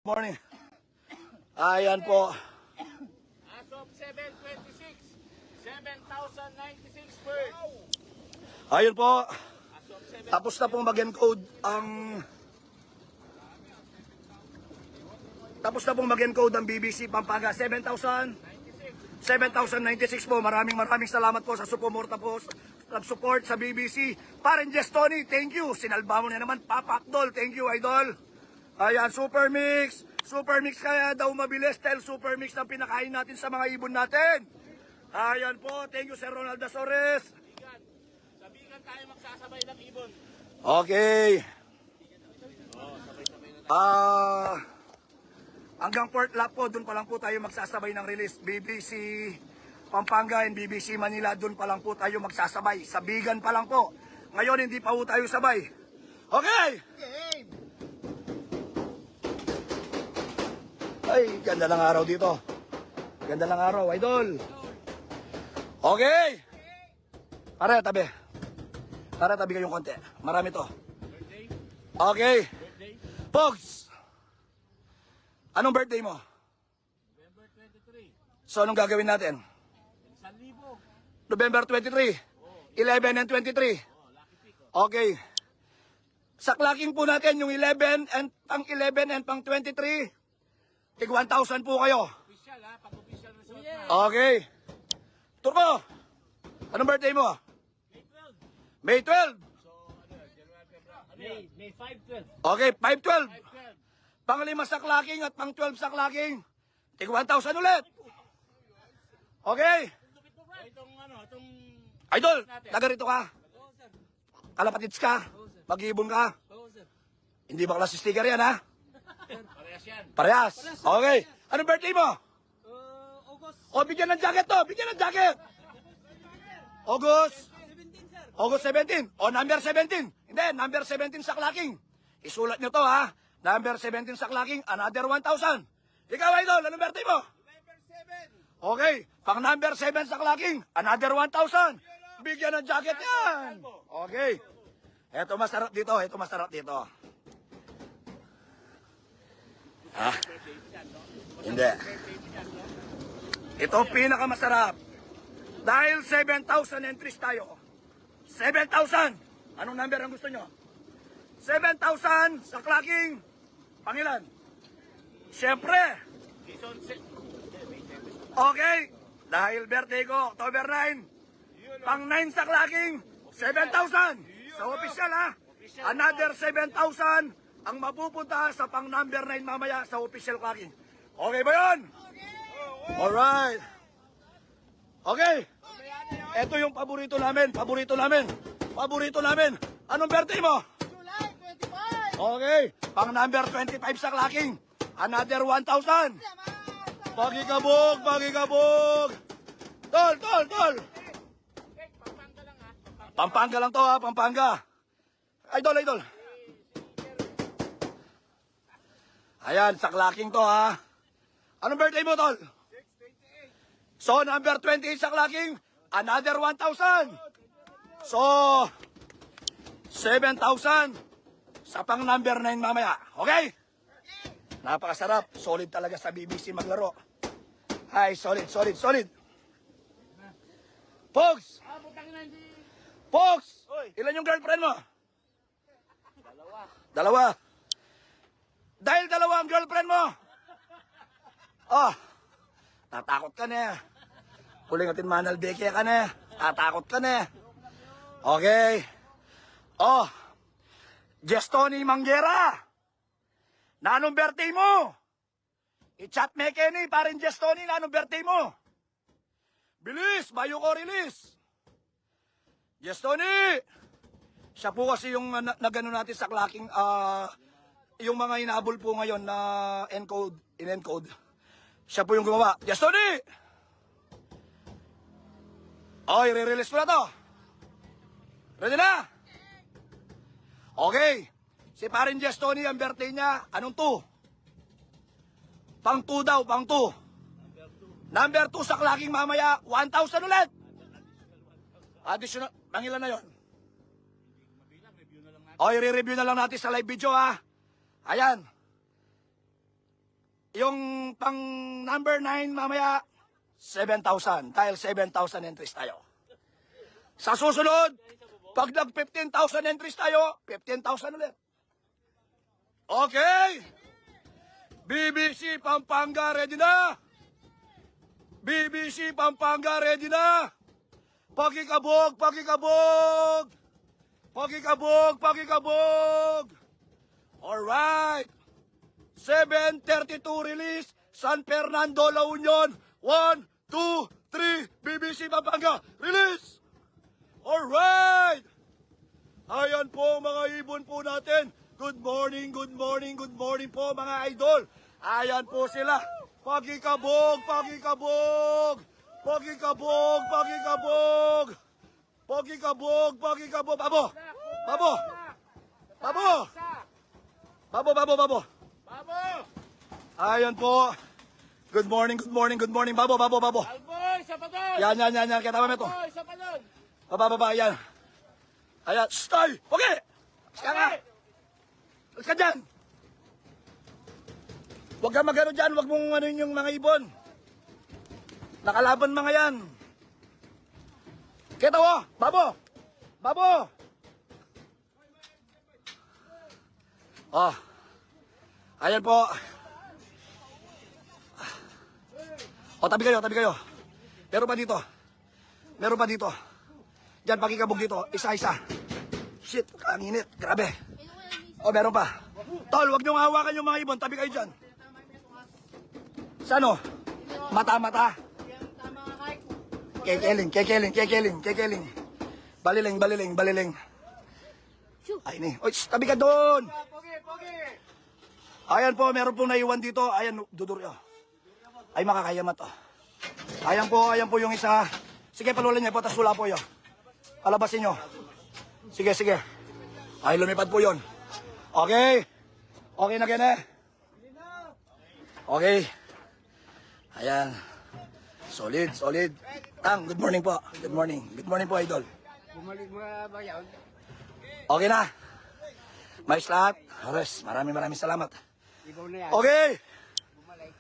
Morning. Ayan po. As of 7:26, 7,096 birds. Ayun po. As of 7, Tapos na pong mag-encode ang... Tapos na pong mag-encode ang BBC Pampanga. 7,096 po. Maraming salamat po sa suporta po. Nag-support sa BBC. Paren Jess Tony, thank you. Sinalba mo na naman. Papa Akdol, thank you, idol. Ayan, Super Mix. Super Mix kaya daw mabilis. Tell Super Mix na pinakain natin sa mga ibon natin. Ayan po. Thank you, Sir Ronald Dasores. sa bigan tayo magsasabay ng ibon. Okay. Hanggang Port Lap po, doon pa lang po tayo magsasabay ng release. BBC Pampanga and BBC Manila, doon pa lang po tayo magsasabay. Sa bigan pa lang po. Ngayon, hindi pa po tayo sabay. Okay! Ay, ganda ng araw dito. Ganda ng araw, idol. Okay! Para, tabi. Para, tabi kayong konti. Marami to. Birthday? Okay. Birthday? Pogs! Anong birthday mo? November 23. So, anong gagawin natin? 1,000. November 23, 11 and 23. Lucky pick. Okay. Saklaking po natin yung 11 and pang 11 and pang 23. Tig 1,000 po kayo. Official ha, pag-official result na. Okay. Turbo, anong birthday mo? May 12. May 12. So, ano, January, February. May 5/12. Okay, 5/12. 5/12. Pang 5 saklaking at pang 12 saklaking. Tig 1,000 ulit. Okay. Itong ano, itong... Idol, taga rito ka. Oo, sir. Kalapatits ka. Mag-iibon ka. Oo, sir. Hindi ba klase sticker yan, ha? Parehas yan. Parehas. Okay. Anong birthday mo? August O, bigyan ng jacket to. Bigyan ng jacket. August. 17, sir. August 17. O, number 17. Hindi, number 17 sa clacking. Isulat nyo to, ha? Number 17 sa clacking, another 1,000. Ikaw, idol, anong birthday mo? November 7. Okay. Pang number 7 sa clacking, another 1,000. Bigyan ng jacket yan. Okay. Ito masarap dito. Ito masarap dito. Ah. Hindi. Ito ang pinakamasarap. Dahil 7,000 entries tayo. 7,000. Anong number ang gusto nyo? 7,000 sa clacking. Pangilan? Siyempre. Season 6. Okay. Dahil birthday ko, October 9. Pang 9 sa clacking. 7,000. Sa official ha. Another 7,000 ang mapupunta sa pang number 9 mamaya sa official clacking. Okay ba yun? Alright. Okay. Ito yung paborito namin. Paborito namin. Paborito namin. Anong birthday mo? July 25! Okay. Pang number 25 sa clacking. Another 1,000. Pagikabog, pagikabog. Tol, tol, tol. Pampanga lang ha. Pampanga lang to ha, Pampanga. Idol, idol. Ayan, sa clacking to ha. Anong birthday mo, tol? 6/28. So, number 28 sa clacking, another 1,000. So, 7,000 sa pang number 9 mamaya. Okay? Napakasarap. Solid talaga sa BBC maglaro. Ay, solid, solid, solid. Pogs! Putang ina, hindi. Pogs! Oy. Ilan yung girlfriend mo? Dalawa. Dalawa. Dahil dalawa ang girlfriend mo. Oh, tatakot ka na. Huling atin manal deke ka na. Tatakot ka na. Okay. Oh, Jestoni Manggera. Na anong birthday mo? I-chat me Kenny, parin Jestoni, na anong birthday mo? Bilis, bayo ko release. Jestoni! Siya po kasi yung nagano natin sa clacking, yung mga inaabol po ngayon na encode, in-encode. Siya po yung gumawa. Jestoni! Okay, re-release ko na to. Ready na? Okay. Si parin Jestoni, ang birthday niya, anong 2? Pang 2 daw, pang 2. Number 2 sa clacking mamaya, 1,000 ulit. Additional, pangilan na yon? Mabilang, review na lang natin. O, i-review na lang natin sa live video ha. Ayan. yung pang number 9 mamaya, 7,000. Dahil 7,000 entries tayo. Sa susunod, pag nag 15,000 entries tayo, 15,000 ulit. Okay? BBC Pampanga, ready na? BBC Pampanga, ready na? Pakikabog, pakikabog! Pakikabog, pakikabog! Alright! 7:32 release, San Fernando, La Union. 1, 2, 3, BBC Pampanga, release! Alright! Ayan po mga ibon po natin. Good morning, good morning, good morning po mga idol. Ayan po sila. Pakikabog, pakikabog! Pakikabog, pakikabog! Pakikabog, pakikabog! Babo! Babo! Babo! Babo, babo, babo! Babo! Ayan po. Good morning, good morning, good morning. Babo, babo, babo. Alboy, sa padon! Yan, yan, yan, yan. Kaya tama mo ito. Alboy, sa padon! Baba, baba, yan. Ayan, stay! Okay! Alis ka nga! Alis ka dyan! Huwag ka magano dyan, huwag mong ano yung mga ibon. Nakalaban mga yan. Kita mo, babo! Babo! Oh. Ayan po. O, tabi kayo, tabi kayo. Meron pa dito. Meron pa dito. Diyan, pakikabog dito. Isa-isa. Shit, ang init. Grabe. O, meron pa. Tol, huwag niyong hawakan yung mga ibon. Tabi kayo dyan. Sano? Mata-mata. Tama ka kahit. Kekeling, kekeling, kekeling, kekeling. Baliling, baliling, baliling. Ay, ni. Oy, shh, tabi ka doon. Pogi, pogi! Ayan po, meron pong naiwan dito. Ayan, duduryo. Ay, makakayamat to. Ayan po yung isa. Sige, palulan niyo po, tas wala po yun. Palabasin nyo. Sige, sige. Ay, lumipad po yun. Okay. Okay na gane. Okay. Ayan. Solid, solid. Tang, good morning po. Good morning. Good morning po, idol. Bumalik mo ba yan? Okay na. Mais lahat. Ares, maraming salamat. Ibaw na yan. Okay. Bumalik.